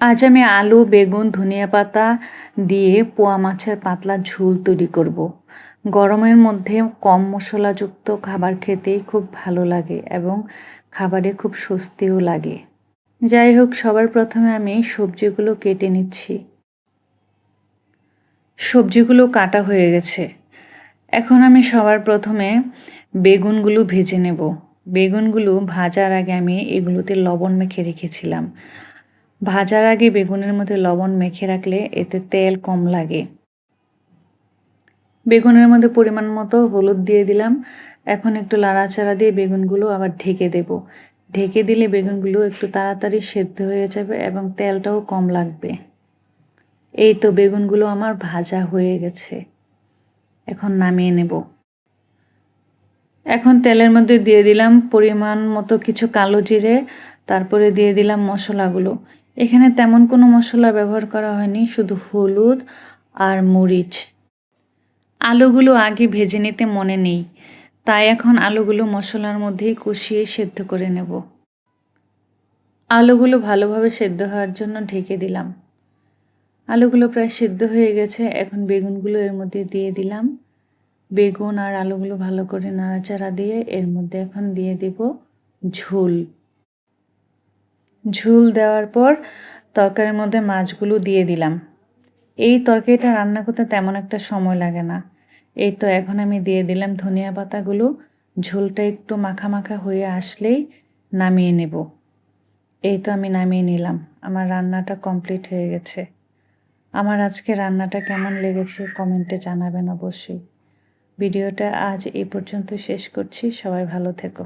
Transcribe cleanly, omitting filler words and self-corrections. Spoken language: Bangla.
আজ আমি আলু, বেগুন, ধনিয়া পাতা দিয়ে পোয়া মাছের পাতলা ঝোল তৈরি করব। গরমের মধ্যে কম মশলাযুক্ত খাবার খেতেই খুব ভালো লাগে এবং খাবারে খুব স্বস্তিও লাগে। যাই হোক, সবার প্রথমে আমি সবজিগুলো কেটে নিচ্ছি। সবজিগুলো কাটা হয়ে গেছে। এখন আমি সবার প্রথমে বেগুনগুলো ভেজে নেব। বেগুনগুলো ভাজার আগে আমি এগুলোতে লবণ মেখে রেখেছিলাম। ভাজার আগে বেগুনের মধ্যে লবণ মেখে রাখলে এতে তেল কম লাগে। বেগুনের মধ্যে পরিমাণ মতো হলুদ দিয়ে দিলাম। এখন একটু নাড়াচাড়া দিয়ে বেগুনগুলো আবার ঢেকে দেব। ঢেকে দিলে বেগুনগুলো একটু তাড়াতাড়ি সেদ্ধ হয়ে যাবে এবং তেলটাও কম লাগবে। এই তো বেগুনগুলো আমার ভাজা হয়ে গেছে। এখন নামিয়ে নেব। এখন তেলের মধ্যে দিয়ে দিলাম পরিমাণ মতো কিছু কালো জিরে, তারপরে দিয়ে দিলাম মশলাগুলো। এখানে তেমন কোনো মশলা ব্যবহার করা হয়নি, শুধু হলুদ আর মরিচ। আলুগুলো আগে ভেজে নিতে মনে নেই, তাই এখন আলুগুলো মশলার মধ্যেই কষিয়ে সেদ্ধ করে নেব। আলুগুলো ভালোভাবে সেদ্ধ হওয়ার জন্য ঢেকে দিলাম। আলুগুলো প্রায় সেদ্ধ হয়ে গেছে। এখন বেগুনগুলো এর মধ্যে দিয়ে দিলাম। বেগুন আর আলুগুলো ভালো করে নাড়াচাড়া দিয়ে এর মধ্যে এখন দিয়ে দেব ঝোল। ঝোল দেওয়ার পর তরকারির মধ্যে মাছগুলো দিয়ে দিলাম। এই তরকারিটা রান্না করতে তেমন একটা সময় লাগে না। এই তো এখন আমি দিয়ে দিলাম ধনিয়া পাতাগুলো। ঝোলটা একটু মাখা মাখা হয়ে আসলেই নামিয়ে নেব। এই তো আমি নামিয়ে নিলাম। আমার রান্নাটা কমপ্লিট হয়ে গেছে। আমার আজকে রান্নাটা কেমন লেগেছে কমেন্টে জানাবেন অবশ্যই। ভিডিওটা আজ এই পর্যন্ত শেষ করছি। সবাই ভালো থেকো।